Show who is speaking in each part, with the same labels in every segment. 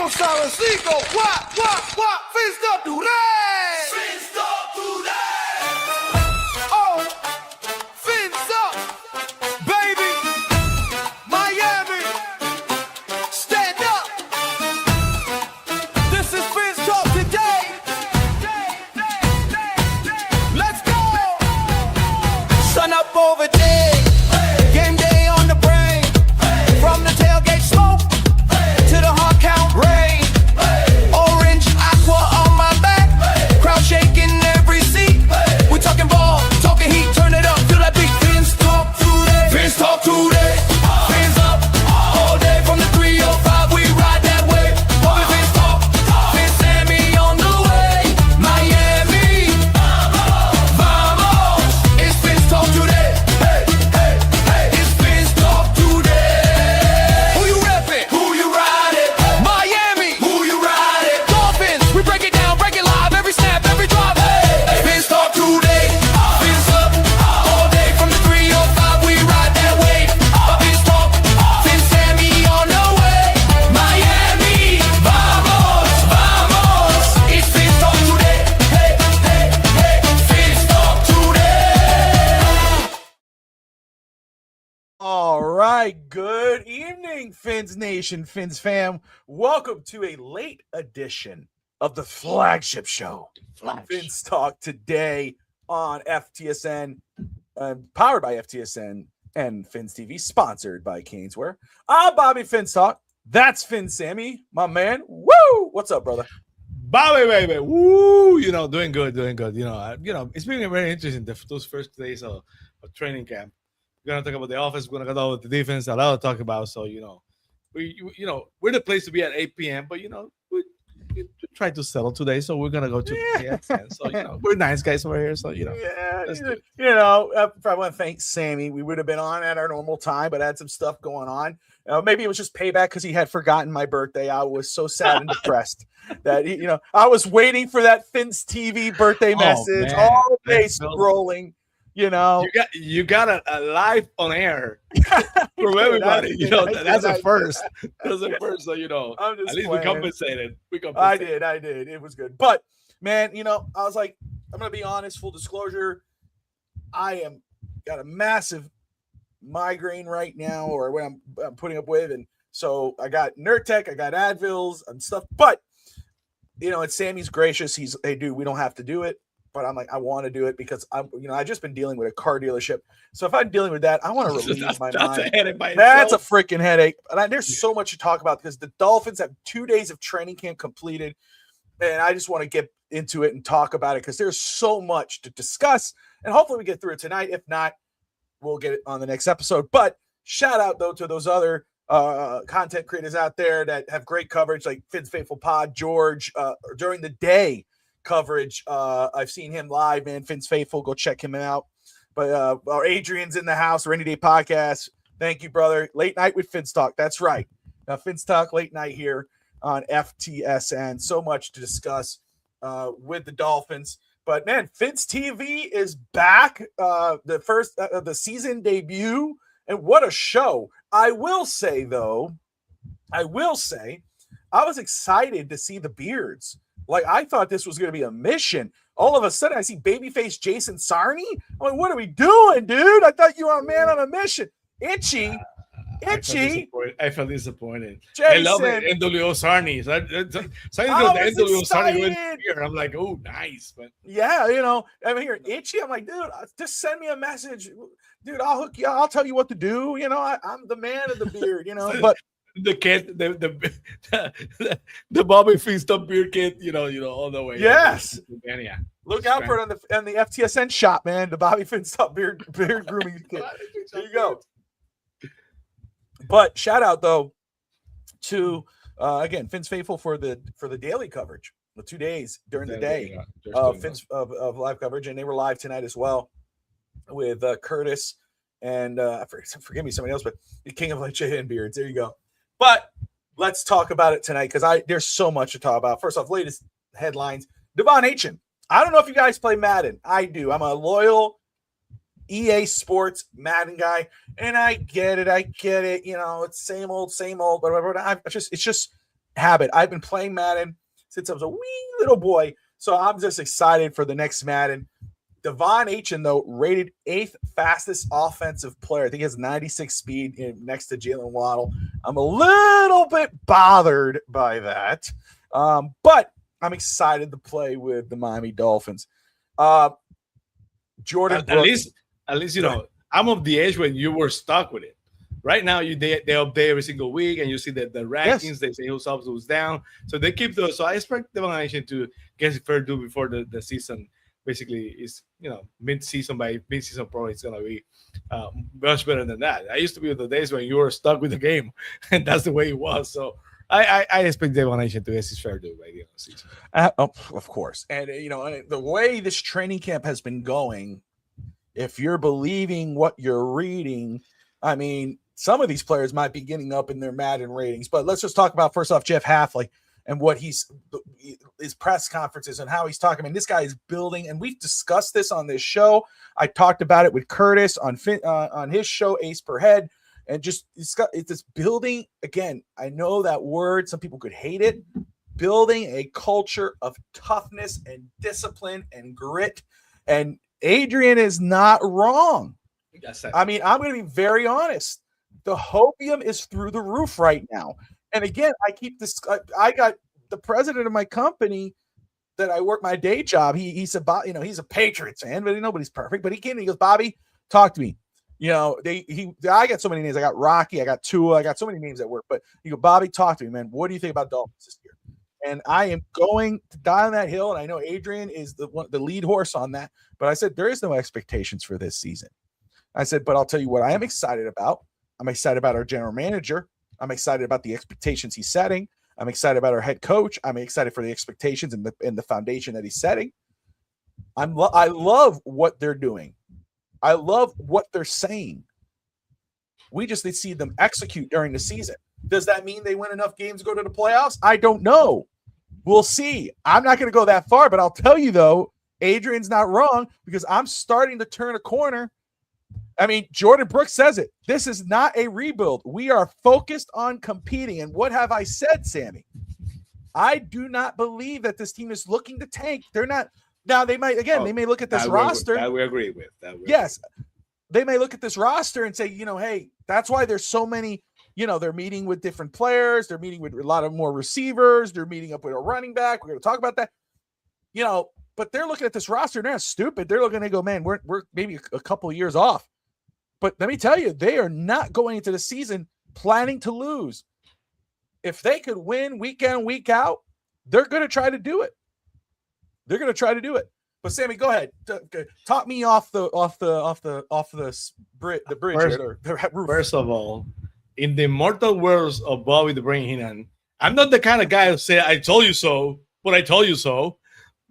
Speaker 1: los sabecitos. What? Fist up today. Fist up today. Oh, fins up, baby. Miami, stand up. This is Fins Talk today. Let's go. Sun up over day. Game day on the brain. From the tailgate smoke to the hard count rain. Orange aqua on my back. Crowd shaking every seat. We talking ball, talking heat. Turn it up, feel that beat. Fins Talk today. Fins Talk today. Fins up all day from the 305. We ride that way. Bobby Fins Talk. Fins Sammy on the way. Miami, vamos. It's Fins Talk today. Hey. It's Fins Talk today. Who you reppin'? Who you riding? Miami. Who you riding? Dolphins. We break it down, break it live. Every snap, every drop. Hey. Fins Talk today. Fins up all day from the 305. We ride that way. Fins Talk. Fins Sammy on the way. Miami. Vamos. It's Fins Talk today. Hey. Fins Talk today.
Speaker 2: All right, good evening, Fins Nation, Fins fam. Welcome to a late edition of the flagship show, Fins Talk today on FTSN, powered by FTSN and Fins TV, sponsored by Caneswear. I'm Bobby Fins Talk. That's Fins Sammy, my man. Woo! What's up, brother?
Speaker 3: Bobby, baby, woo! Doing good. It's been very interesting those first days of training camp. We're gonna talk about the offense. We're gonna talk about the defense. A lot to talk about. So we're the place to be at 8 p.m. But we try to settle today, so we're gonna go to PSN. So we're nice guys over here. So
Speaker 2: Yeah,
Speaker 3: that's good.
Speaker 2: I want to thank Sammy. We would have been on at our normal time, but I had some stuff going on. Maybe it was just payback because he had forgotten my birthday. I was so sad and depressed that I was waiting for that Fins TV birthday message
Speaker 3: man.
Speaker 2: all day
Speaker 3: That's so-
Speaker 2: scrolling.
Speaker 3: You got a live on air from everybody. That's a first. That's a first. So
Speaker 2: I'm just
Speaker 3: at least
Speaker 2: playing.
Speaker 3: we compensated.
Speaker 2: I did. It was good. But man, I was like, I'm gonna be honest, full disclosure. I got a massive migraine right now, or what I'm putting up with, and so I got Nurtec, I got Advils and stuff. But it's Sammy's gracious. He's, hey, dude, we don't have to do it. But I'm like, I want to do it because I've just been dealing with a car dealership. So if I'm dealing with that, I want to relieve my
Speaker 3: That's
Speaker 2: mind.
Speaker 3: a headache by
Speaker 2: That's a
Speaker 3: itself.
Speaker 2: freaking headache. And there's so much to talk about because the Dolphins have 2 days of training camp completed. And I just want to get into it and talk about it because there's so much to discuss. And hopefully we get through it tonight. If not, we'll get it on the next episode. But shout out, though, to those other content creators out there that have great coverage, like Fins Faithful Pod, George, during the day coverage. I've seen him live, man. Fins Faithful, go check him out. But our Adrian's in the house, Rainy Day Podcast. Thank you, brother. Late night with Fins Talk. That's right. Now, Fins Talk late night here on FTSN. So much to discuss with the Dolphins. But man, Fins TV is back. The first the season debut, and what a show! I will say, I was excited to see the beards. Like, I thought this was going to be a mission. All of a sudden, I see babyface Jason Sarney. I'm like, what are we doing, dude? I thought you were a man on a mission. Itchy.
Speaker 3: I felt disappointed.
Speaker 2: Jason.
Speaker 3: I love it. NWO Sarney. NWO Sarney went here. I'm like, oh, nice. But
Speaker 2: yeah, I'm here Itchy. I'm like, dude, just send me a message. Dude, I'll hook you. I'll tell you what to do. I'm the man of the beard, but
Speaker 3: the kid, the Bobby Fins Talk beard kit, all the way.
Speaker 2: Yes.
Speaker 3: And yeah.
Speaker 2: Look out for it on the FTSN shop, man. The Bobby Fins Talk beard grooming kit. There you go. But shout out though to again Fins Faithful for the daily coverage, the 2 days during the day Fins of live coverage, and they were live tonight as well with Curtis and forgive me, somebody else, but the King of Leche and Beards. There you go. But let's talk about it tonight because there's so much to talk about. First off, latest headlines: Devon Achane. I don't know if you guys play Madden. I do. I'm a loyal EA Sports Madden guy, and I get it. It's same old, but it's just habit. I've been playing Madden since I was a wee little boy, so I'm just excited for the next Madden. Devon Achane, though, rated 8th fastest offensive player. I think he has 96 speed next to Jalen Waddle. I'm a little bit bothered by that, but I'm excited to play with the Miami Dolphins. Jordyn Brooks.
Speaker 3: At least you know, I'm of the age when you were stuck with it. Right now, they update every single week, and you see the rankings. Yes. They say who's up, who's down. So they keep those. So I expect Devon Achane to get fair due before the season basically is, mid-season. By mid-season, probably it's going to be much better than that. I used to be in the days when you were stuck with the game, and that's the way it was. So I expect Devon Achane to get his fair due by the end of the season.
Speaker 2: Of course. And, the way this training camp has been going, if you're believing what you're reading, I mean, some of these players might be getting up in their Madden ratings. But let's just talk about, first off, Jeff Hafley and what his press conferences and how he's talking. I mean, this guy is building, and we've discussed this on this show. I talked about it with Curtis on his show, Ace Per Head, and just it's this building. Again, I know that word, some people could hate it. Building a culture of toughness and discipline and grit. And Adrian is not wrong. I mean, I'm going to be very honest. The hopium is through the roof right now. And again, I keep this. I got the president of my company that I work my day job. He's a Patriots fan, but nobody's perfect. But he came and he goes, Bobby, talk to me. I got so many names. I got Rocky. I got Tua. I got so many names at work. But you go, Bobby, talk to me, man. What do you think about Dolphins this year? And I am going to die on that hill. And I know Adrian is the lead horse on that. But I said, there is no expectations for this season. I said, but I'll tell you what I am excited about. I'm excited about our general manager. I'm excited about the expectations he's setting. I'm excited about our head coach. I'm excited for the expectations and the foundation that he's setting. I love what they're doing. I love what they're saying. We just need to see them execute during the season. Does that mean they win enough games to go to the playoffs? I don't know. We'll see. I'm not going to go that far, but I'll tell you, though, Adrian's not wrong, because I'm starting to turn a corner. I mean, Jordyn Brooks says it. This is not a rebuild. We are focused on competing. And what have I said, Sammy? I do not believe that this team is looking to tank. They're not. Now, they might, again, they may look at this roster.
Speaker 3: That we agree with.
Speaker 2: Yes. They may look at this roster and say, hey, that's why there's so many, they're meeting with different players. They're meeting with a lot of more receivers. They're meeting up with a running back. We're going to talk about that. But they're looking at this roster, and they're not stupid. They're looking to go, man, we're maybe a couple of years off. But let me tell you, they are not going into the season planning to lose. If they could win week in, week out, they're going to try to do it. But Sammy, go ahead. Talk me off the bridge or the roof.
Speaker 3: First of all, in the immortal words of Bobby the Brain Heenan, I'm not the kind of guy who say I told you so, but I told you so,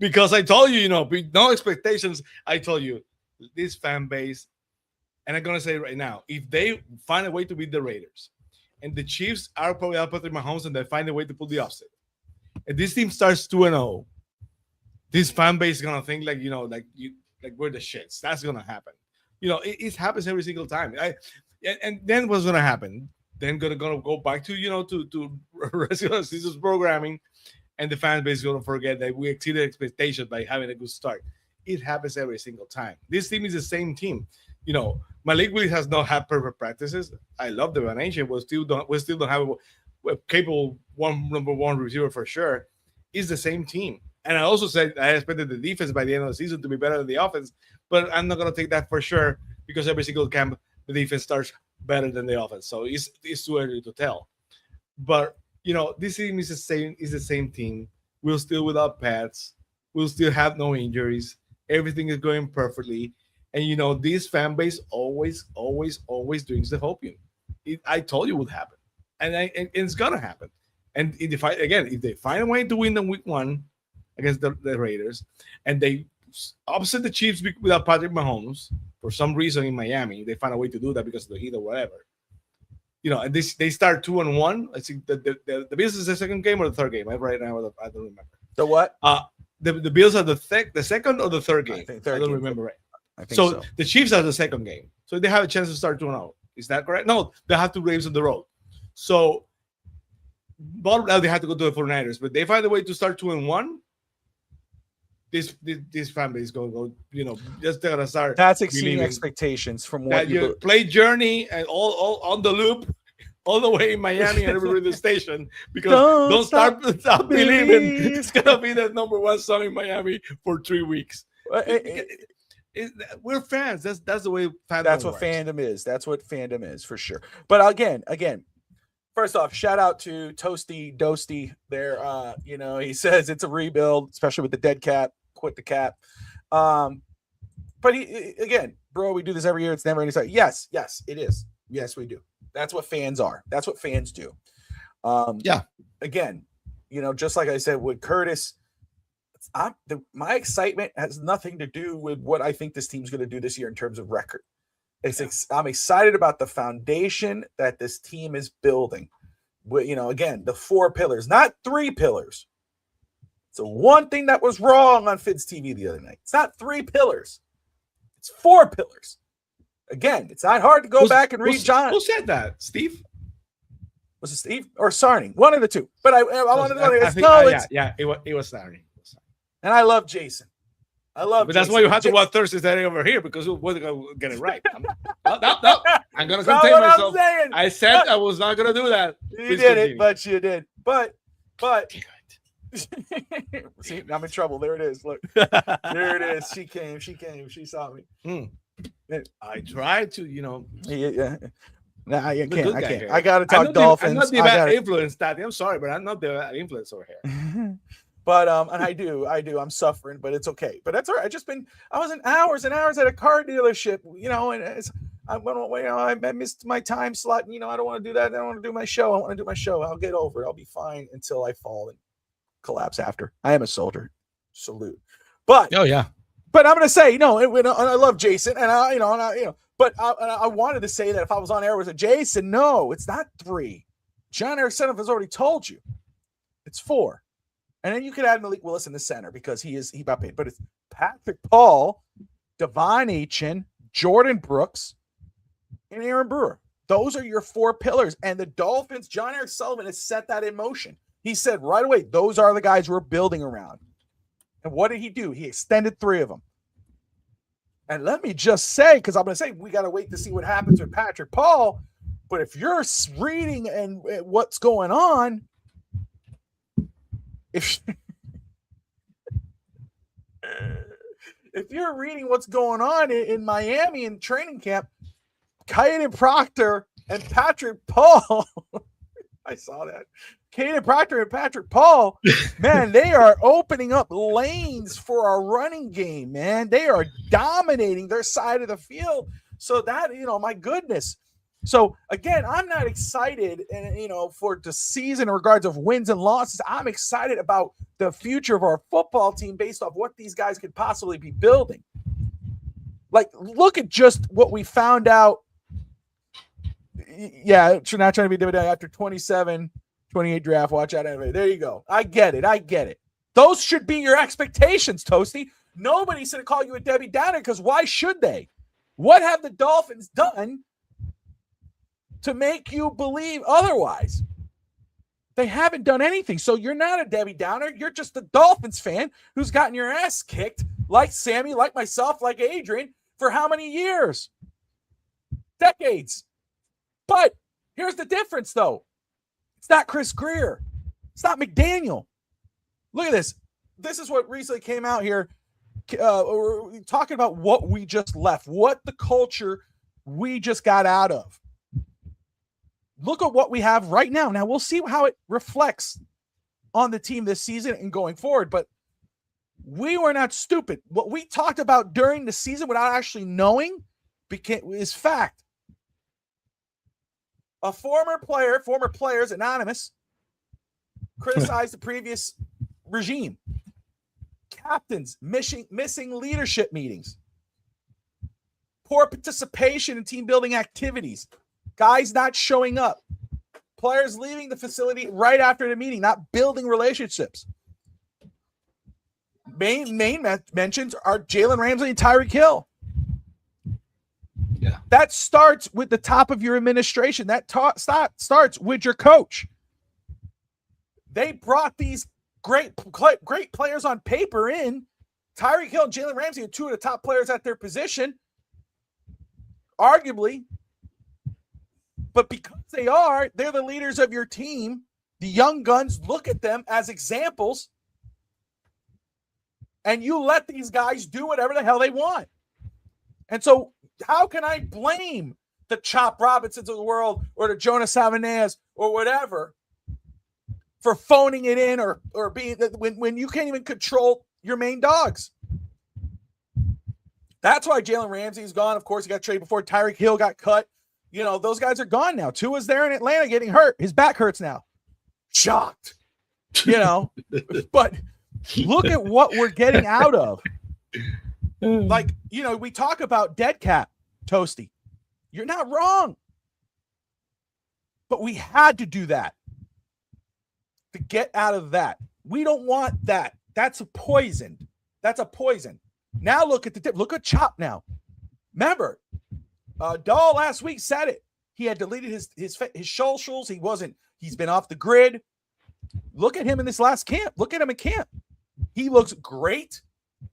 Speaker 3: because I told you, no expectations. I told you this fan base. And I'm going to say right now, if they find a way to beat the Raiders and the Chiefs are probably out Patrick Mahomes and they find a way to pull the upset, and this team starts 2-0, this fan base is going to think like we're the shits. That's going to happen. It happens every single time. And then what's going to happen? Then going to go back to regular season programming, and the fan base is going to forget that we exceeded expectations by having a good start. It happens every single time. This team is the same team. Malik Willis has not had perfect practices. I love the Achane. We still don't have a capable number one receiver for sure. It's the same team. And I also said I expected the defense by the end of the season to be better than the offense, but I'm not going to take that for sure, because every single camp the defense starts better than the offense. So it's too early to tell. But this team is the same team. We're still without pads. We'll still have no injuries. Everything is going perfectly. And this fan base always drinks the hopium. I told you what would happen, and it's gonna happen. And if they find a way to win the week 1 against the Raiders, and they upset the Chiefs without Patrick Mahomes for some reason in Miami, they find a way to do that because of the heat or whatever. And they start 2-1. I think the Bills is the second game or the third game. Right now, I don't remember.
Speaker 2: The what?
Speaker 3: The Bills are the second or the third game. I don't remember right. So the Chiefs are the second game. So they have a chance to start 2-0. Is that correct? No, they have 2 games on the road. So bottom now they have to go to the 49ers, but they find a way to start 2-1. This fan base going to go, just gonna start.
Speaker 2: That's exceeding expectations from what
Speaker 3: you play Journey and all on the loop, all the way in Miami and everywhere in the station, because don't stop believing it's gonna be the #1 song in Miami for 3 weeks. We're fans. That's the way fandom
Speaker 2: That's what
Speaker 3: works.
Speaker 2: fandom is. That's what fandom is for sure. But again, first off, shout out to Toasty Dosty there. He says it's a rebuild, especially with the dead cap. Quit the cap. But again, bro, we do this every year. It's never any side. Yes, it is. Yes, we do. That's what fans are. That's what fans do. Again, just like I said with Curtis, my excitement has nothing to do with what I think this team's going to do this year in terms of record. I'm excited about the foundation that this team is building. Again, the 4 pillars, not 3 pillars. So one thing that was wrong on Fids TV the other night. It's not 3 pillars. It's 4 pillars. Again, it's not hard to go back and read John.
Speaker 3: Who said that? Steve?
Speaker 2: Was it Steve or Sarni? One of the two. But I wanted to know.
Speaker 3: It was Sarni.
Speaker 2: And I love Jason. But
Speaker 3: that's why you have to watch Thursday Saturday over here, because we're going to get it right. No. I'm going to contain myself. I said I was not going to do that.
Speaker 2: You did it, but you did. But see, I'm in trouble. There it is. Look, there it is. She came. She saw me.
Speaker 3: I tried to,
Speaker 2: Yeah. No, I can't. I got to talk Dolphins.
Speaker 3: I'm not the bad influence, Daddy. I'm sorry, but I'm not the bad influence over here.
Speaker 2: But and I do. I'm suffering, but it's okay. But that's all right. I was in hours and hours at a car dealership, and I missed my time slot. And, I don't want to do that. I don't want to do my show. I want to do my show. I'll get over it. I'll be fine until I fall and collapse after. I am a soldier. Salute. But
Speaker 3: oh yeah.
Speaker 2: But I'm going to say, and I love Jason, and but I wanted to say that if I was on air with a Jason, no, it's not 3. John Eric Senef has already told you, it's 4. And then you could add Malik Willis in the center because he got paid. But it's Patrick Paul, Devon Achane, Jordyn Brooks, and Aaron Brewer. Those are your 4 pillars. And the Dolphins, John Eric Sullivan has set that in motion. He said right away, those are the guys we're building around. And what did he do? He extended 3 of them. And let me just say, because I'm going to say we got to wait to see what happens with Patrick Paul. But if you're reading and what's going on, if you're reading what's going on in Miami in training camp, Caden Proctor and Patrick Paul, I saw that. Caden Proctor and Patrick Paul, man, they are opening up lanes for our running game, man. They are dominating their side of the field. So that, my goodness. So again, I'm not excited, for the season in regards of wins and losses. I'm excited about the future of our football team based off what these guys could possibly be building. Like, look at just what we found out. Yeah, not trying to be dividend after 27, 28 draft. Watch out, anyway. There you go. I get it. Those should be your expectations, Toasty. Nobody's going to call you a Debbie Downer because why should they? What have the Dolphins done to make you believe otherwise? They haven't done anything. So you're not a Debbie Downer. You're just a Dolphins fan who's gotten your ass kicked, like Sammy, like myself, like Adrian, for how many years? Decades. But here's the difference, though. It's not Chris Greer. It's not McDaniel. Look at this. This is what recently came out here. We're talking about what we just left, what the culture we just got out of. Look at what we have right now. Now, we'll see how it reflects on the team this season and going forward, but we were not stupid. What we talked about during the season without actually knowing is fact. A former players anonymous, criticized the previous regime. Captains missing leadership meetings. Poor participation in team building activities. Guys not showing up. Players leaving the facility right after the meeting, not building relationships. Main mentions are Jalen Ramsey and Tyreek Hill.
Speaker 3: Yeah.
Speaker 2: That starts with the top of your administration. That starts with your coach. They brought these great players on paper in. Tyreek Hill and Jalen Ramsey are two of the top players at their position, arguably. But because they're the leaders of your team. The young guns look at them as examples, and you let these guys do whatever the hell they want. And so how can I blame the Chop Robinsons of the world or the Jonas Savanez or whatever for phoning it in or being when you can't even control your main dogs? That's why Jalen Ramsey's gone. Of course, he got traded before Tyreek Hill got cut. You know, those guys are gone now. Tua's there in Atlanta getting hurt. His back hurts now. Shocked. You know, but look at what we're getting out of. Like, you know, we talk about dead cat, Toasty. You're not wrong. But we had to do that to get out of that. We don't want that. That's a poison. That's a poison. Now look at the tip. Look at Chop now. Remember, Dahl last week said it. He had deleted his socials. He's been off the grid. Look at him in this last camp. Look at him in camp. He looks great.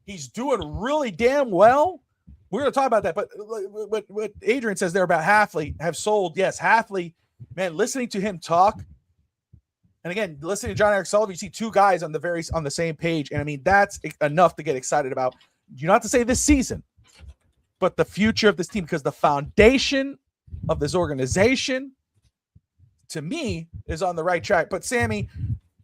Speaker 2: He's doing really damn well. We're going to talk about that. But what Adrian says there about Hafley have sold. Yes, Hafley, man, listening to him talk. And again, listening to John Eric Sullivan, you see two guys on the same page. And I mean, that's enough to get excited about. You don't have to say this season, but the future of this team, because the foundation of this organization, to me, is on the right track. But Sammy,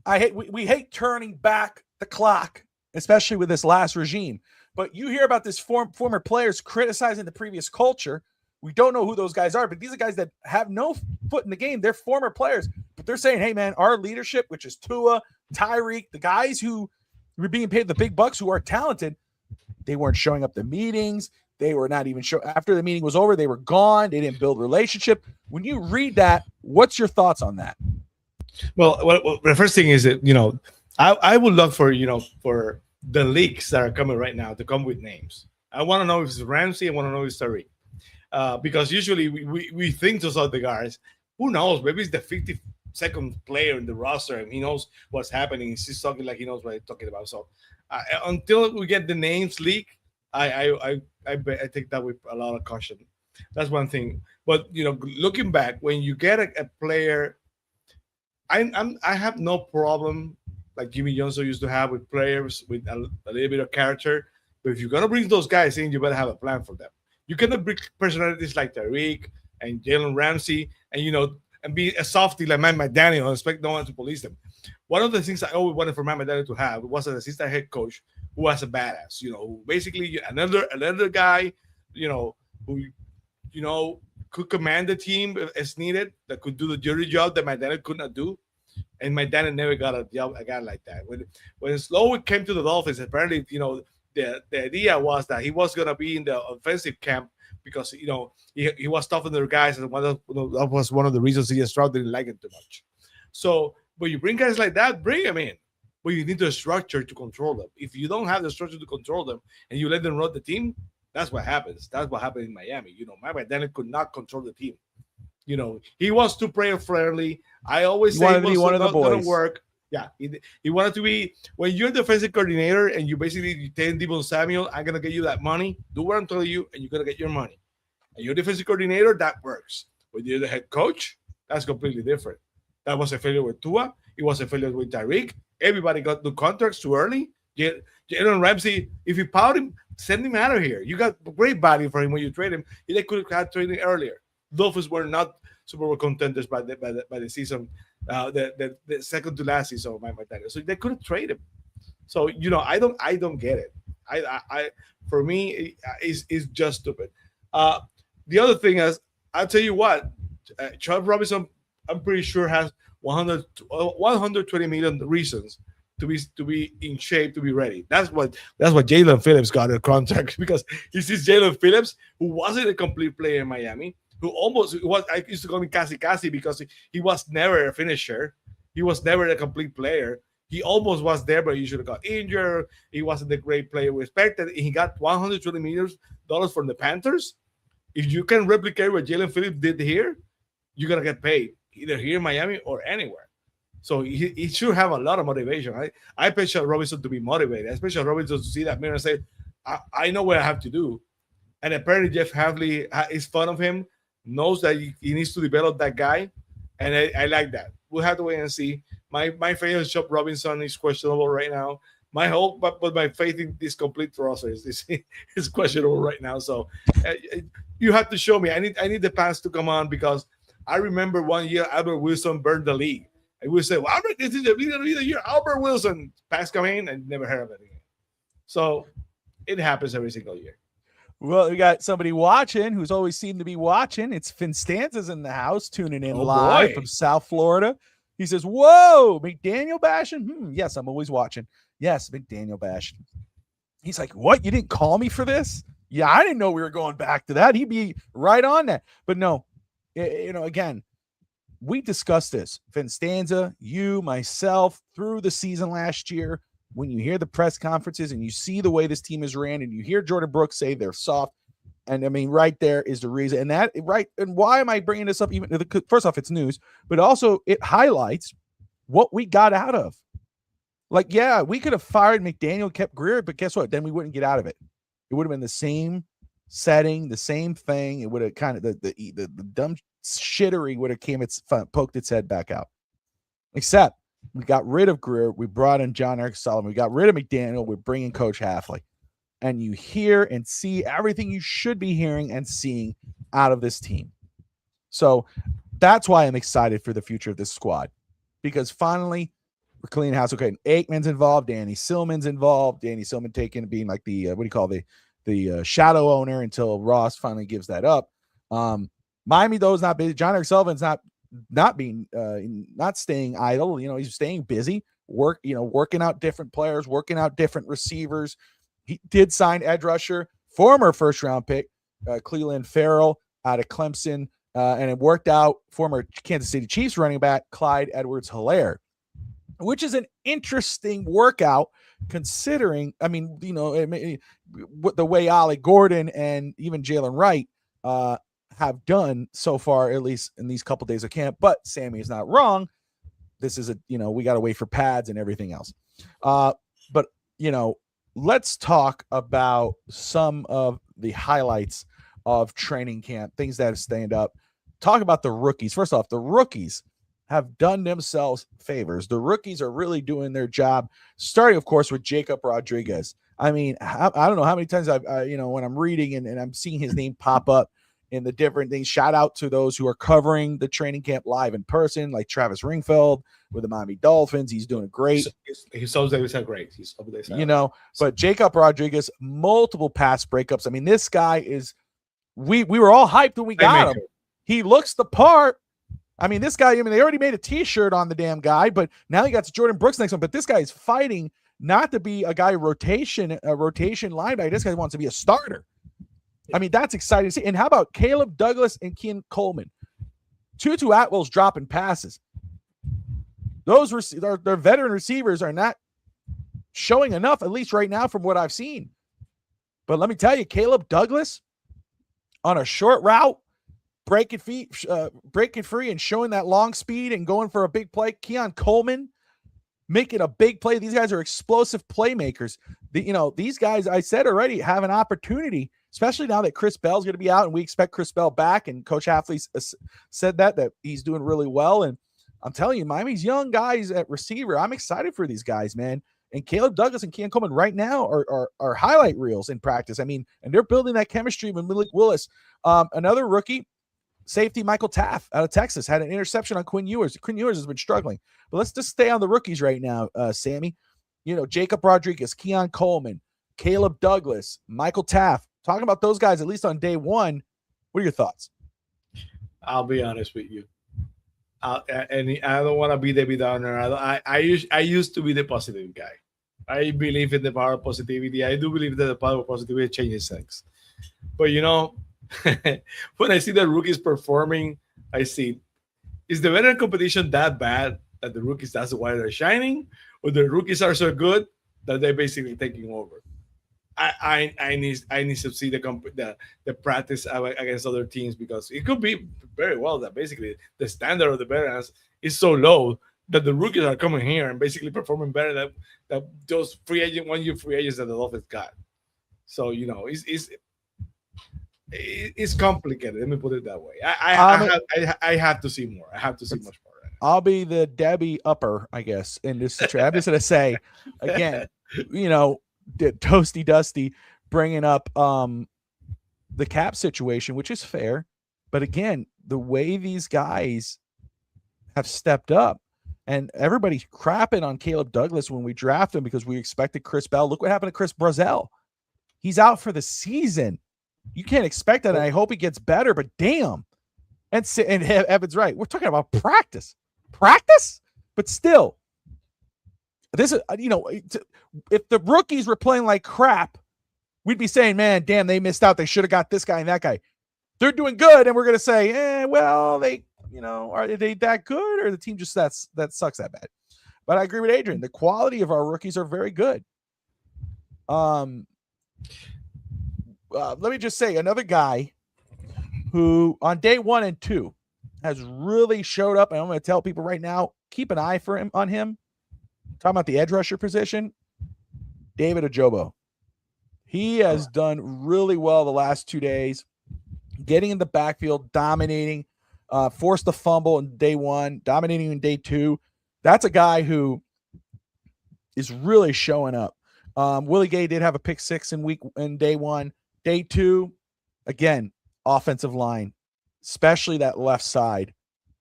Speaker 2: we hate turning back the clock, especially with this last regime. But you hear about this former players criticizing the previous culture. We don't know who those guys are, but these are guys that have no foot in the game. They're former players, but they're saying, hey, man, our leadership, which is Tua, Tyreek, the guys who were being paid the big bucks, who are talented, they weren't showing up to meetings. They were not even after the meeting was over, they were gone. They didn't build relationship. When you read that, what's your thoughts on that?
Speaker 3: Well, the first thing is that, you know, I would love for, you know, for the leaks that are coming right now to come with names. I want to know if it's Ramsey. I want to know if it's Tyreek. Because usually we think those are the guys. Who knows? Maybe it's the 52nd player in the roster and he knows what's happening. He's just talking like he knows what he's talking about. So until we get the names leaked, I take that with a lot of caution. That's one thing. But, you know, looking back, when you get a player, I have no problem like Jimmy Johnson used to have with players with a little bit of character. But if you're going to bring those guys in, you better have a plan for them. You cannot bring personalities like Tyreek and Jalen Ramsey and, you know, and be a softy like Matt McDaniel and expect no one to police them. One of the things I always wanted for Matt McDaniel to have was an assistant head coach who was a badass, you know, basically another guy, you know, who, you know, could command the team as needed, that could do the dirty job that McDaniel could not do. And McDaniel never got a guy like that. When Slowick came to the Dolphins, apparently, you know, the idea was that he was going to be in the offensive camp because, you know, he was tough on their guys, and that was one of the reasons C.J. Stroud didn't like him too much. So, but you bring guys like that, bring them in. But you need the structure to control them. If you don't have the structure to control them and you let them run the team, that's what happens. That's what happened in Miami. You know, Mike McDaniel could not control the team. You know, he was too player friendly. I always say he was one of the boys. Gonna work. Yeah, he wanted to be. When you're the defensive coordinator and you basically tell Deebo Samuel, I'm gonna get you that money. Do what I'm telling you, and you're gonna get your money. And you're defensive coordinator, that works. When you're the head coach, that's completely different. That was a failure with Tua. It was a failure with Tyreek. Everybody got the contracts too early. Jalen Ramsey, if you pout him, send him out of here. You got great value for him when you trade him. They could have had trading earlier. Dolphins were not Super Bowl contenders by the season, the second to last season of Mike McDaniel. So they couldn't trade him. So, you know, I don't get it. I for me, it's just stupid. The other thing is, I'll tell you what, Chubb Robinson, I'm pretty sure has 120 million reasons to be in shape, to be ready. That's what Jalen Phillips got a contract, because he sees Jalen Phillips, who wasn't a complete player in Miami, who almost was. I used to call him Cassie because he was never a finisher. He was never a complete player. He almost was there, but he should have got injured. He wasn't the great player we expected. He got $120 million from the Panthers. If you can replicate what Jalen Phillips did here, you're gonna get paid either here in Miami or anywhere. So he should have a lot of motivation. I picture Robinson to be motivated. I picture Robinson to see that mirror and say, I know what I have to do. And apparently Jeff Hafley is fond of him, knows that he needs to develop that guy. And I like that. We'll have to wait and see. My faith in Chop Robinson is questionable right now. My hope, but my faith in this complete process is questionable right now. So you have to show me. I need the pass to come on, because I remember one year Albert Wilson burned the league. And we say, well, Albert, this is going to be the year Albert Wilson pass come in, and never heard of it again. So it happens every single year.
Speaker 4: Well, we got somebody watching who's always seemed to be watching. It's Finstanza's in the house, tuning in live from South Florida. He says, whoa, McDaniel bashing? Yes, I'm always watching. Yes, McDaniel bashing. He's like, what? You didn't call me for this? Yeah, I didn't know we were going back to that. He'd be right on that. But no, again, we discussed this. Finstanza, you, myself, through the season last year. When you hear the press conferences and you see the way this team is ran, and you hear Jordyn Brooks say they're soft, and I mean, right there is the reason. And that, right, and why am I bringing this up? Even first off, it's news, but also it highlights what we got out of. Like, yeah, we could have fired McDaniel, kept Greer, but guess what? Then we wouldn't get out of it. It would have been the same setting, the same thing. It would have kind of the dumb shittery would have poked its head back out. Except we got rid of Greer. We brought in John Eric Sullivan. We got rid of McDaniel. We're bringing Coach Hafley. And you hear and see everything you should be hearing and seeing out of this team. So that's why I'm excited for the future of this squad. Because finally, we're cleaning house. Okay, Aikman's involved. Danny Silman's involved. Danny Silman being like the shadow owner until Ross finally gives that up. Miami, though, is not busy. John Eric Sullivan's not staying idle. He's staying busy, working out different players, working out different receivers. He did sign edge rusher, former first-round pick, Clelin Ferrell out of Clemson, and it worked out former Kansas City Chiefs running back Clyde Edwards-Helaire, which is an interesting workout considering, the way Ollie Gordon and even Jalen Wright have done so far, at least in these couple days of camp. But Sammy is not wrong. This is we got to wait for pads and everything else. But let's talk about some of the highlights of training camp, things that stand up. Talk about the rookies. First off, the rookies have done themselves favors. The rookies are really doing their job, starting, of course, with Jacob Rodriguez. I mean, I don't know how many times when I'm reading and I'm seeing his name pop up in the different things. Shout out to those who are covering the training camp live in person, like Travis Ringfeld with the Miami Dolphins. He's doing great.
Speaker 3: He's always great.
Speaker 4: But Jacob Rodriguez, multiple pass breakups. I mean, this guy is, we were all hyped when we got him. He looks the part. I mean, this guy, they already made a t-shirt on the damn guy, but now he got Jordyn Brooks next one. But this guy is fighting not to be a rotation linebacker. This guy wants to be a starter. I mean, that's exciting to see. And how about Caleb Douglas and Keon Coleman? Tutu Atwell's dropping passes. Those their veteran receivers are not showing enough, at least right now, from what I've seen. But let me tell you, Caleb Douglas on a short route, breaking free and showing that long speed and going for a big play. Keon Coleman making a big play. These guys are explosive playmakers. These guys, I said already, have an opportunity, especially now that Chris Bell's going to be out, and we expect Chris Bell back. And Coach Hafley said that he's doing really well. And I'm telling you, Miami's young guys at receiver, I'm excited for these guys, man. And Caleb Douglas and Keon Coleman right now are highlight reels in practice. I mean, and they're building that chemistry with Malik Willis. Another rookie, safety Michael Taft out of Texas, had an interception on Quinn Ewers. Quinn Ewers has been struggling. But let's just stay on the rookies right now, Sammy. Jacob Rodriguez, Keon Coleman, Caleb Douglas, Michael Taft. Talking about those guys, at least on day one, what are your thoughts?
Speaker 3: I'll be honest with you. And I don't want to be Debbie Downer. I used to be the positive guy. I believe in the power of positivity. I do believe that the power of positivity changes things. But, when I see the rookies performing, I see, is the veteran competition that bad that the rookies, that's why they're shining? Or the rookies are so good that they're basically taking over? I need to see the practice against other teams, because it could be very well that basically the standard of the veterans is so low that the rookies are coming here and basically performing better than those free agent 1 year free agents that the Dolphins got. So it's complicated. Let me put it that way. I have to see more. I have to see much more.
Speaker 4: I'll be the Debbie upper, I guess, in this situation. I'm just gonna say again, Toasty Dusty bringing up the cap situation, which is fair, but again, the way these guys have stepped up, and everybody's crapping on Caleb Douglas when we draft him because we expected Chris Bell. Look what happened to Chris Brazzell. He's out for the season. You can't expect that. And I hope he gets better, but damn. And Evan's right. We're talking about practice, but still, this is, if the rookies were playing like crap, we'd be saying, man, damn, they missed out. They should have got this guy and that guy. They're doing good. And we're going to say, well, they, are they that good, or the team just that sucks that bad? But I agree with Adrian. The quality of our rookies are very good. Let me just say another guy who on day 1 and 2 has really showed up. And I'm going to tell people right now, keep an eye on him. Talking about the edge rusher position, David Ojabo. He has done really well the last 2 days, getting in the backfield, dominating, forced a fumble in day 1, dominating in day 2. That's a guy who is really showing up. Willie Gay did have a pick 6 in day 1. Day 2, again, offensive line, especially that left side.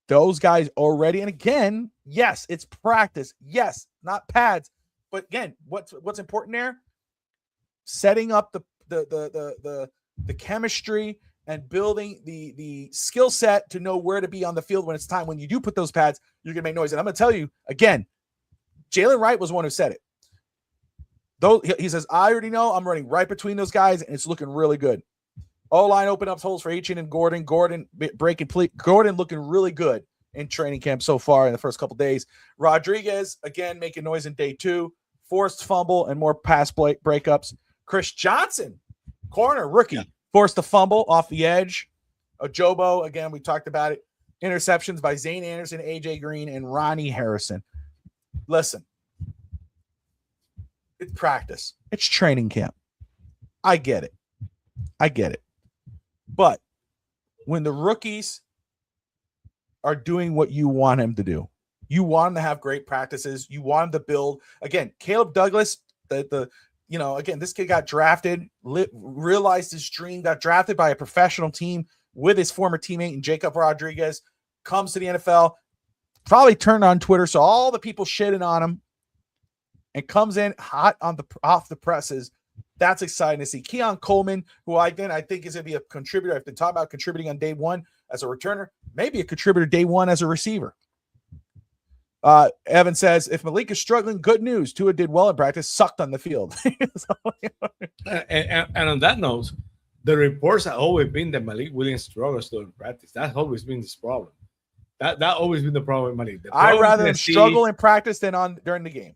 Speaker 4: Those guys already, and again, yes, it's practice. Yes, not pads. But again, what's important there? Setting up the chemistry and building the skill set to know where to be on the field when it's time. When you do put those pads, you're gonna make noise. And I'm gonna tell you again, Jalen Wright was one who said it. Though he says, I already know I'm running right between those guys, and it's looking really good. O-line open up holes for Achane and Gordon. Gordon looking really good in training camp so far in the first couple days. Rodriguez, again, making noise in day 2. Forced fumble and more pass breakups. Chris Johnson, corner, rookie, forced a fumble off the edge. Ojabo, again, we talked about it. Interceptions by Zane Anderson, AJ Green, and Ronnie Harrison. Listen. It's practice. It's training camp. I get it. But when the rookies are doing what you want them to do, you want them to have great practices. You want them to build. Again, Caleb Douglas, again, this kid got drafted, realized his dream, got drafted by a professional team with his former teammate and Jacob Rodriguez, comes to the NFL, probably turned on Twitter. So all the people shitting on him, and comes in hot off the presses. That's exciting to see. Keon Coleman, who I think is going to be a contributor. I've been talking about contributing on day 1 as a returner, maybe a contributor day 1 as a receiver. Evan says, if Malik is struggling, good news. Tua did well in practice, sucked on the field.
Speaker 3: and on that note, the reports have always been that Malik Williams struggles during practice. That's always been this problem. That always been the problem with Malik.
Speaker 4: I'd rather him struggle in practice than during the game.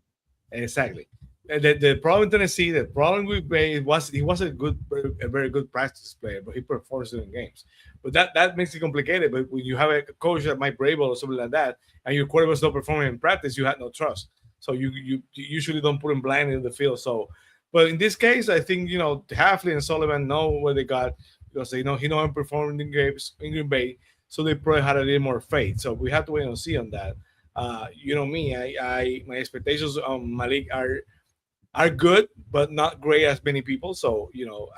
Speaker 3: Exactly. The problem in Tennessee, the problem with Bay was he was a very good practice player, but he performs in games. But that makes it complicated. But when you have a coach like Mike Vrabel or something like that, and your quarterback's not performing in practice, you have no trust. So you usually don't put him blind in the field. So, but in this case, I think Hafley and Sullivan know what they got because they know him performing in games in Green Bay. So they probably had a little more faith. So we have to wait and see on that. My expectations on Malik are good, but not great as many people. So,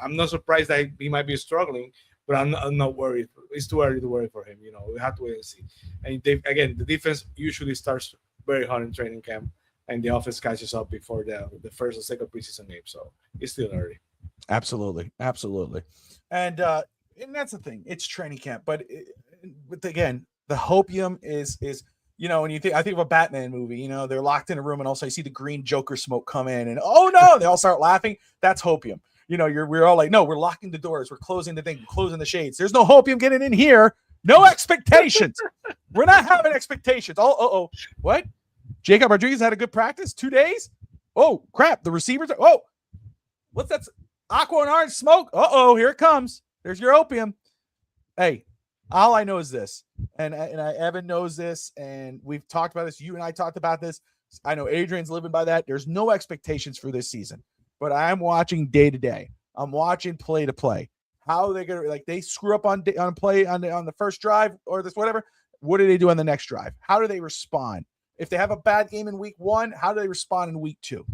Speaker 3: I'm not surprised that he might be struggling, but I'm not worried. It's too early to worry for him. We have to wait and see. And the defense usually starts very hard in training camp, and the offense catches up before the first or second preseason game. So it's still early.
Speaker 4: Absolutely. And that's the thing. It's training camp, but again, the hopium is when I think of a Batman movie, they're locked in a room and also you see the green Joker smoke come in and, oh no, they all start laughing. That's hopium. We're all like, no, we're locking the doors. We're closing the thing, closing the shades. There's no hopium getting in here. No expectations. We're not having expectations. Oh, what? Jacob Rodriguez had a good practice 2 days. Oh crap. The receivers. What's that? Aqua and orange smoke. Here it comes. There's your opium. Hey, All I know is this, and Evan knows this, and we've talked about this. You and I talked about this. I know Adrian's living by that. There's no expectations for this season, but I'm watching day to day. I'm watching play to play. How are they going to, like, they screw up on play on the first drive or this whatever. What do they do on the next drive? How do they respond? If they have a bad game in week 1, how do they respond in week 2?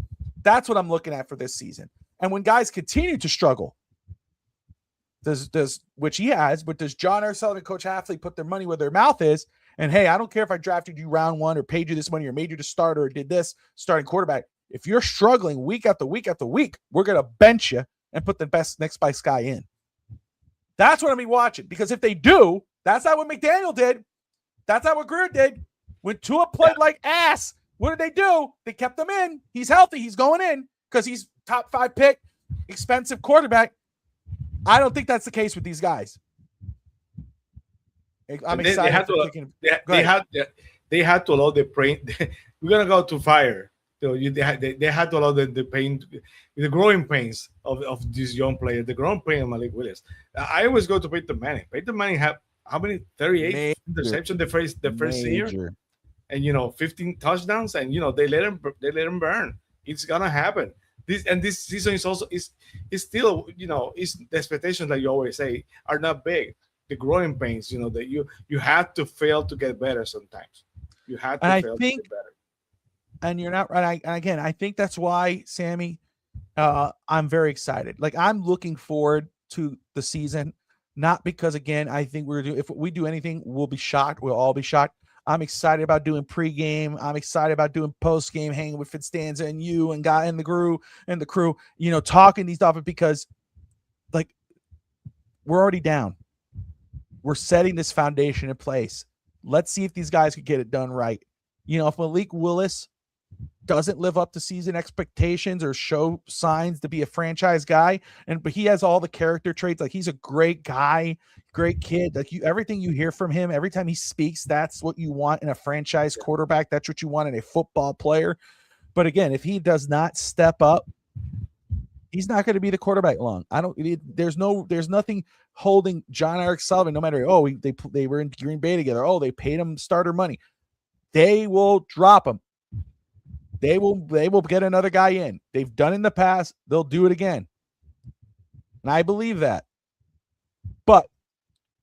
Speaker 4: That's what I'm looking at for this season. And when guys continue to struggle, does which he has, but does John R. Sullivan, Coach Hafley put their money where their mouth is? And hey, I don't care if I drafted you round 1 or paid you this money or made you the starter or did this starting quarterback. If you're struggling week after week after week, we're going to bench you and put the best next best guy in. That's what I'm going to be watching, because if they do, that's not what McDaniel did. That's not what Greer did. When Tua played like ass, what did they do? They kept him in. He's healthy. He's going in because he's top 5 pick, expensive quarterback. I don't think that's the case with these guys. I'm excited.
Speaker 3: They had to allow the pain. We're gonna go to fire. So they had to allow the pain, the growing pains of this young player, the growing pain of Malik Willis. I always go to Peyton Manning. Peyton Manning had how many 38 interceptions the first year, and 15 touchdowns, and they let him burn. It's gonna happen. This season is also is still is the expectations that you always say are not big. The growing pains, that you have to fail to get better sometimes. You have to fail to get better.
Speaker 4: And you're not right. I think that's why, Sammy, I'm very excited. Like, I'm looking forward to the season, not because, again, I think if we do anything, we'll be shocked. We'll all be shocked. I'm excited about doing pregame. I'm excited about doing postgame, hanging with Fitzstanza and you and Guy and the crew, talking these stuff, because, like, we're already down. We're setting this foundation in place. Let's see if these guys could get it done right. If Malik Willis doesn't live up to season expectations or show signs to be a franchise guy, but he has all the character traits. Like, he's a great guy, great kid. Like, everything you hear from him, every time he speaks, that's what you want in a franchise quarterback. That's what you want in a football player. But again, if he does not step up, he's not going to be the quarterback long. There's nothing holding John Eric Sullivan, no matter, they were in Green Bay together. Oh, they paid him starter money. They will drop him. They will get another guy in. They've done it in the past. They'll do it again. And I believe that. But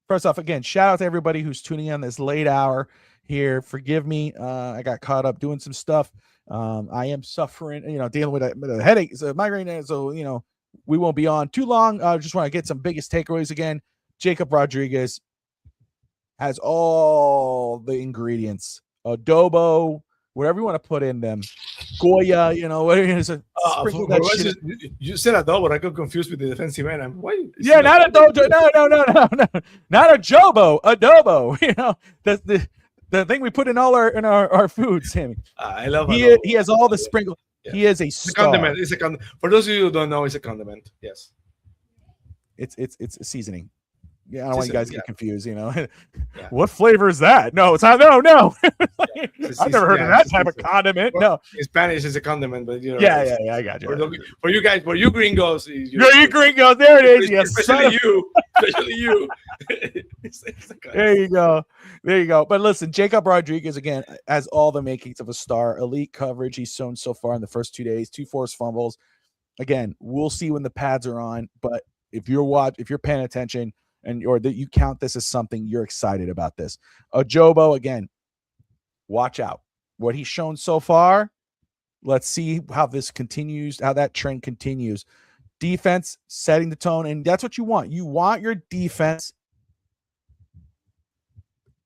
Speaker 4: first off, again, shout out to everybody who's tuning in this late hour here. Forgive me. I got caught up doing some stuff. I am suffering, dealing with a headache, it's a migraine. So, we won't be on too long. I just want to get some biggest takeaways again. Jacob Rodriguez has all the ingredients, adobo, whatever you want to put in them, Goya, whatever it is. Sprinkle that shit.
Speaker 3: You said adobo. I got confused with the defensive end.
Speaker 4: Yeah, not adobo. No, not a jobo, adobo. That's the thing we put in all our food, Sammy. I love it. He has all the sprinkle. Yeah. He is a star.
Speaker 3: Condiment. It's a condiment. For those of you who don't know, it's a condiment. Yes.
Speaker 4: It's a seasoning. Yeah, I don't want you guys to get confused. What flavor is that? No, it's not. No. I've never heard of that type of condiment. No,
Speaker 3: in Spanish it's a condiment, but
Speaker 4: Yeah, I got you.
Speaker 3: For you guys, for you gringos,
Speaker 4: you gringos, there it is. Yes,
Speaker 3: especially you.
Speaker 4: There you go. But listen, Jacob Rodriguez again has all the makings of a star. Elite coverage he's shown so far in the first 2 days. 2 forced fumbles. Again, we'll see when the pads are on. But if you're paying attention, or that you count this as something, you're excited about this. Ajobo, again, watch out. What he's shown so far, let's see how this continues, how that trend continues. Defense setting the tone, and that's what you want. You want your defense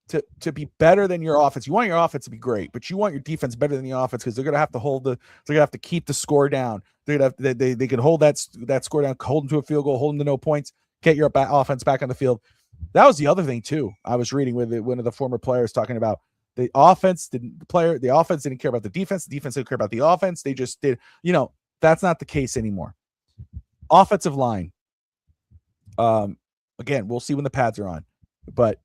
Speaker 4: to be better than your offense. You want your offense to be great, but you want your defense better than the offense, because they're going to have to they're going to have to keep the score down. They can hold that score down, hold them to a field goal, hold them to no points. Get your offense back on the field. That was the other thing too. I was reading with one of the former players talking about the offense didn't care about the defense. The defense didn't care about the offense. They just did. That's not the case anymore. Offensive line. Again, we'll see when the pads are on, but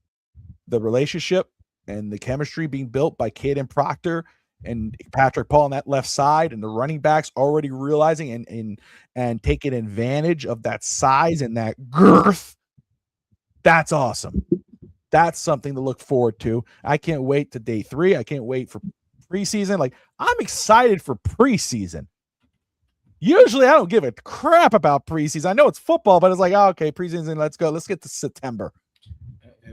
Speaker 4: the relationship and the chemistry being built by Caden Proctor and Patrick Paul on that left side, and the running backs already realizing and taking advantage of that size and that girth. That's awesome. That's something to look forward to. I can't wait to day 3. I can't wait for preseason. Like, I'm excited for preseason. Usually I don't give a crap about preseason. I know it's football, but it's like, oh, okay, preseason, let's go. Let's get to September.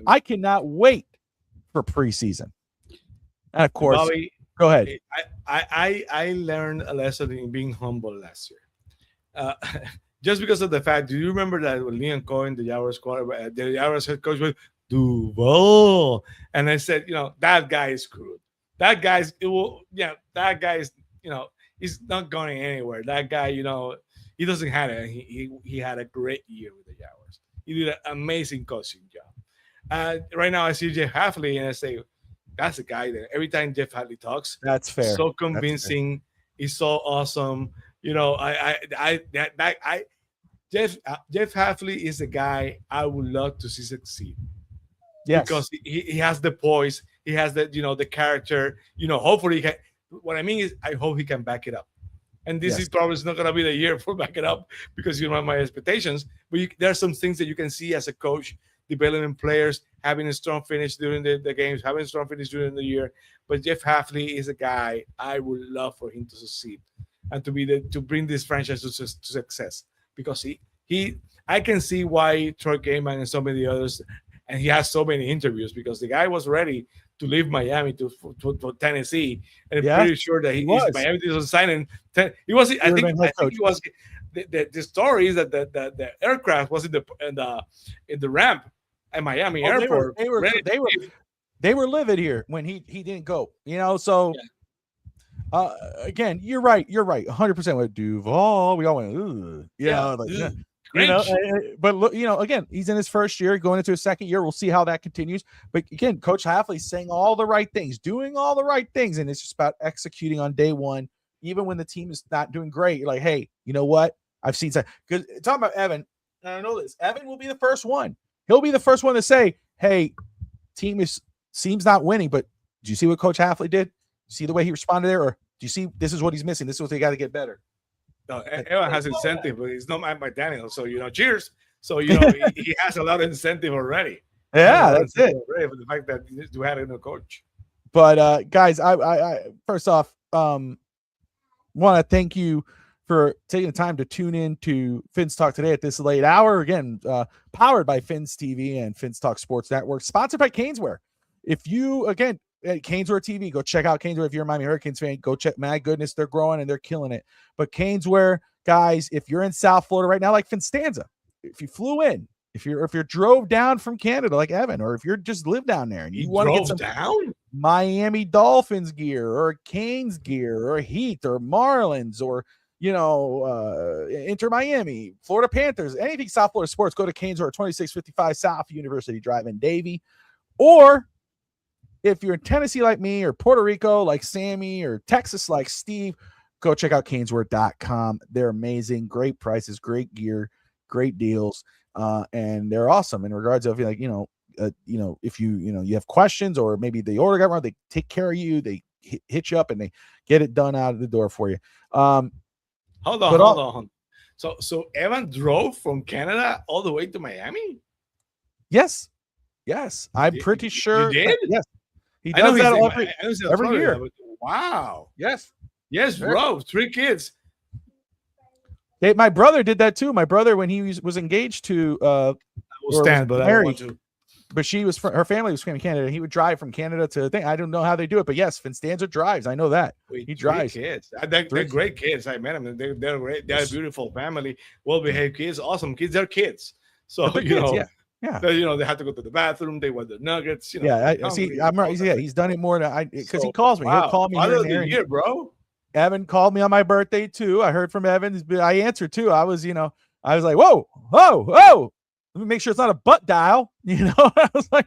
Speaker 4: I cannot wait for preseason. And of course,
Speaker 3: Bobby,
Speaker 4: go ahead.
Speaker 3: I learned a lesson in being humble last year. Just because of the fact, do you remember that when Liam Cohen, the Jaguars quarterback, the Jaguars head coach, was Duval? And I said, that guy is screwed. That guy's, that guy's, he's not going anywhere. That guy, he doesn't have it. He had a great year with the Jaguars. He did an amazing coaching job. Right now, I see Jeff Hafley, and I say, that's a guy that every time Jeff Hafley talks,
Speaker 4: that's fair.
Speaker 3: So convincing. He's so awesome. Jeff Hafley is a guy I would love to see succeed.
Speaker 4: Yes.
Speaker 3: Because he has the poise, he has the the character. Hopefully he can. What I mean is, I hope he can back it up. And this is probably not going to be the year for back it up because you know my expectations. But there are some things that you can see as a coach, developing players, having a strong finish during the games, having a strong finish during the year. But Jeff Hafley is a guy I would love for him to succeed and to bring this franchise to success, because I can see why Troy Aikman and so many others, and he has so many interviews, because the guy was ready to leave Miami to Tennessee, and I'm pretty sure that Miami didn't sign him. He was. I think he was. The story is that the aircraft was in the ramp at Miami airport.
Speaker 4: They were livid here when he didn't go. So. Yeah. Again, you're right. 100% with Duval. We all went, but look, again, he's in his first year, going into his second year. We'll see how that continues. But again, Coach Hafley's saying all the right things, doing all the right things, and it's just about executing on day one, even when the team is not doing great. You're like, hey, you know what? I've seen some. Because talking about Evan, and I know this, Evan will be the first one. He'll be the first one to say, hey, team seems not winning, but do you see what Coach Hafley did? See the way he responded there, or do you see this is what he's missing? This is what they got to get better.
Speaker 3: No, Evan has incentive, but he's not Mike Daniel. So cheers. So he has a lot of incentive already.
Speaker 4: Yeah, that's it.
Speaker 3: Already for the fact that you had a new coach.
Speaker 4: But guys, I first off want to thank you for taking the time to tune in to Fins Talk today at this late hour. Again, powered by Fins TV and Fins Talk Sports Network, sponsored by Caneswear. If you at Caneswear TV, go check out Caneswear. If you're a Miami Hurricanes fan, go check. My goodness, they're growing and they're killing it. But Caneswear, guys, if you're in South Florida right now, like Finstanza, if you flew in, if you drove down from Canada like Evan, or if you're just live down there and you want to get some
Speaker 3: down
Speaker 4: Miami Dolphins gear or Canes gear or Heat or Marlins or Inter Miami, Florida Panthers, anything South Florida sports, go to Caneswear, 2655 South University Drive in Davie. Or if you're in Tennessee like me, or Puerto Rico like Sammy, or Texas like Steve, go check out Caneswear.com. They're amazing, great prices, great gear, great deals, and they're awesome in regards of if you have questions, or maybe the order got wrong, they take care of you. They hit you up and they get it done out of the door for you.
Speaker 3: Hold on. So Evan drove from Canada all the way to Miami?
Speaker 4: Yes, I'm pretty sure.
Speaker 3: You did?
Speaker 4: Yes. He does that every year.
Speaker 3: Wow.
Speaker 4: Yes,
Speaker 3: bro. 3 kids.
Speaker 4: Hey, my brother did that too. My brother, when he was engaged to but she was her family was from Canada. He would drive from Canada to I don't know how they do it, but yes, Finstanza drives. I know that. He drives.
Speaker 3: Kids. They're great kids. I met them. They're great. They're a beautiful family, well-behaved kids, awesome kids. They're kids. So
Speaker 4: Yeah.
Speaker 3: They have to go to the bathroom. They want the nuggets.
Speaker 4: I see. I'm right. Yeah, he's done it more than because he calls me.
Speaker 3: Wow.
Speaker 4: He'll call me
Speaker 3: here, bro.
Speaker 4: Evan called me on my birthday too. I heard from Evan. I answered too. I was like, whoa. Let me make sure it's not a butt dial. I was like,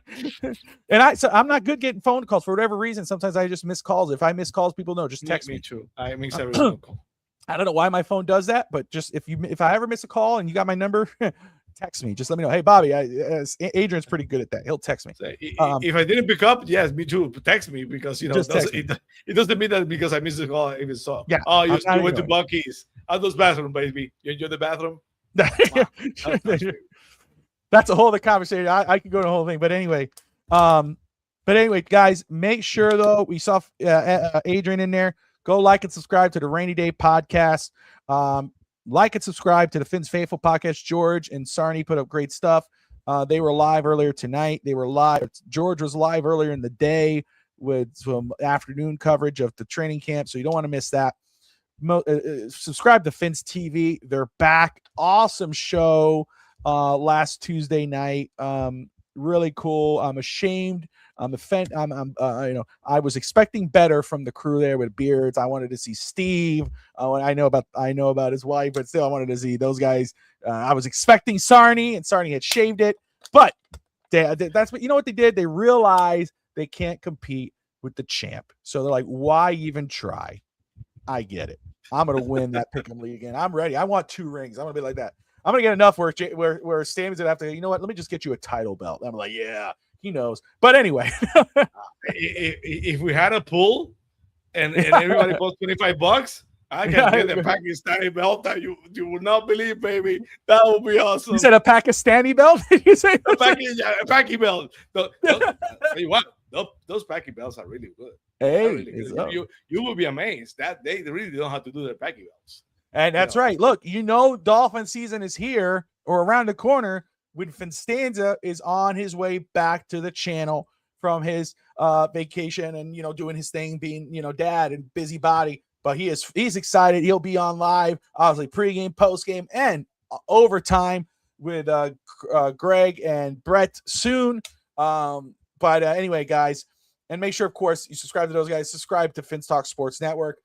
Speaker 4: so I'm not good getting phone calls for whatever reason. Sometimes I just miss calls. If I miss calls, people know. Just text me.
Speaker 3: Too. I miss every phone call.
Speaker 4: I don't know why my phone does that, but just if I ever miss a call and you got my number. Text me. Just let me know. Hey, Bobby, Adrian's pretty good at that. He'll text me.
Speaker 3: If I didn't pick up, yes, me too. Text me because it doesn't mean that because I missed the call. If it's so.
Speaker 4: Yeah.
Speaker 3: Oh, you went to Buc-ee's. Those bathroom, baby. You enjoy the bathroom?
Speaker 4: Wow. That's a whole other conversation. I could go to the whole thing, but anyway, But anyway, guys, make sure though we saw Adrian in there. Go like and subscribe to the Rainy Day Podcast. Like and subscribe to the Fins Faithful Podcast. George and Sarni put up great stuff. They were live earlier tonight. They were live. George was live earlier in the day with some afternoon coverage of the training camp, so you don't want to miss that. Subscribe to Fins TV. They're back. Awesome show last Tuesday night. Really cool. I'm ashamed. I was expecting better from the crew there with beards. I wanted to see Steve. I know about his wife, but still I wanted to see those guys. I was expecting Sarni, and Sarni had shaved it, but that's what, you know what they did? They realized they can't compete with the champ. So they're like, why even try? I get it. I'm going to win that pick'em league again. I'm ready. I want 2 rings. I'm going to be like that. I'm going to get enough where Sammy's going to have to, you know what? Let me just get you a title belt. I'm like, yeah. He knows. But anyway,
Speaker 3: if we had a pool and everybody puts $25, I can get a Pakistani belt that you would not believe, baby. That would be awesome.
Speaker 4: You said a Pakistani belt? Did you say
Speaker 3: a Paki belt? Those Paki belts are really good.
Speaker 4: Hey,
Speaker 3: really good. You will be amazed that they really don't have to do their Paki belts.
Speaker 4: And that's right. Look, Dolphin season is here or around the corner. When Finstanza is on his way back to the channel from his vacation and, doing his thing, being, dad and busybody, but he's excited. He'll be on live, obviously pregame, postgame, and overtime with Greg and Brett soon. But anyway, guys, and make sure, of course, you subscribe to those guys. Subscribe to Fins Talk Sports Network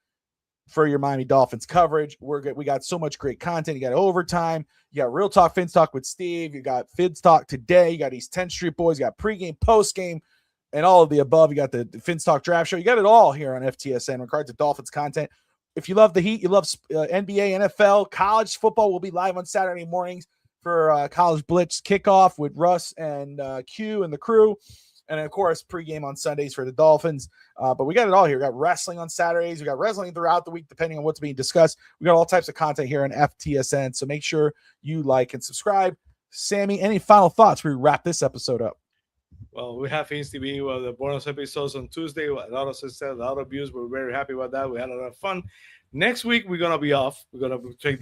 Speaker 4: for your Miami Dolphins coverage. We got so much great content. You got overtime. You got Real Talk, Fins Talk with Steve. You got Fins Talk today. You got East 10th Street Boys. You got pregame, postgame, and all of the above. You got the Fins Talk Draft Show. You got it all here on FTSN in regards to Dolphins content. If you love the Heat, you love NBA, NFL, college football, we'll be live on Saturday mornings for College Blitz kickoff with Russ and Q and the crew. And, of course, pregame on Sundays for the Dolphins. But we got it all here. We got wrestling on Saturdays. We got wrestling throughout the week, depending on what's being discussed. We got all types of content here on FTSN. So make sure you like and subscribe. Sammy, any final thoughts before we wrap this episode up?
Speaker 3: Well, we have Fins TV. Well, the bonus episodes on Tuesday. A lot of success, a lot of views. We're very happy about that. We had a lot of fun. Next week, we're going to be off. We're going to take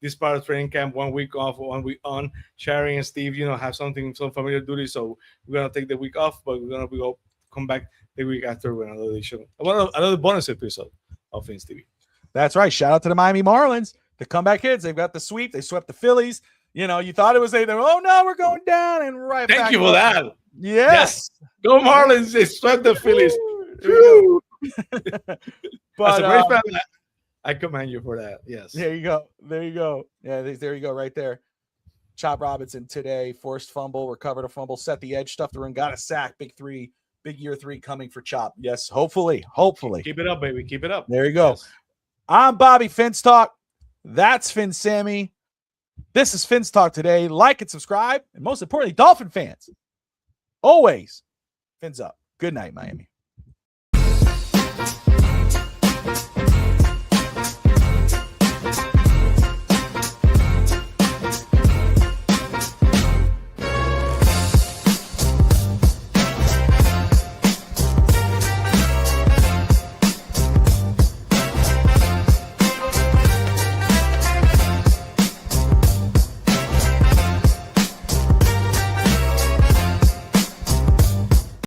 Speaker 3: this part of training camp, 1 week off, 1 week on. Sherry and Steve, have some familiar duty, so we're gonna take the week off, but we're gonna come back the week after with another show, another bonus episode of Fins TV.
Speaker 4: That's right. Shout out to the Miami Marlins, the comeback kids. They've got the sweep. They swept the Phillies. You thought it was oh no, we're going down and right.
Speaker 3: Thank you for that.
Speaker 4: Yes.
Speaker 3: Go Marlins! They swept the Phillies.
Speaker 4: But
Speaker 3: as a great fan, I commend you for that. Yes.
Speaker 4: There you go. Yeah, there you go right there. Chop Robinson today, forced fumble, recovered a fumble, set the edge, stuffed the run, got a sack. Big year 3 coming for Chop. Yes, hopefully.
Speaker 3: Keep it up, baby. Keep it up.
Speaker 4: There you go.
Speaker 3: Yes.
Speaker 4: I'm Bobby Fins Talk. That's Fin Sammy. This is Fins Talk today. Like and subscribe. And most importantly, Dolphin fans, always Fins up. Good night, Miami.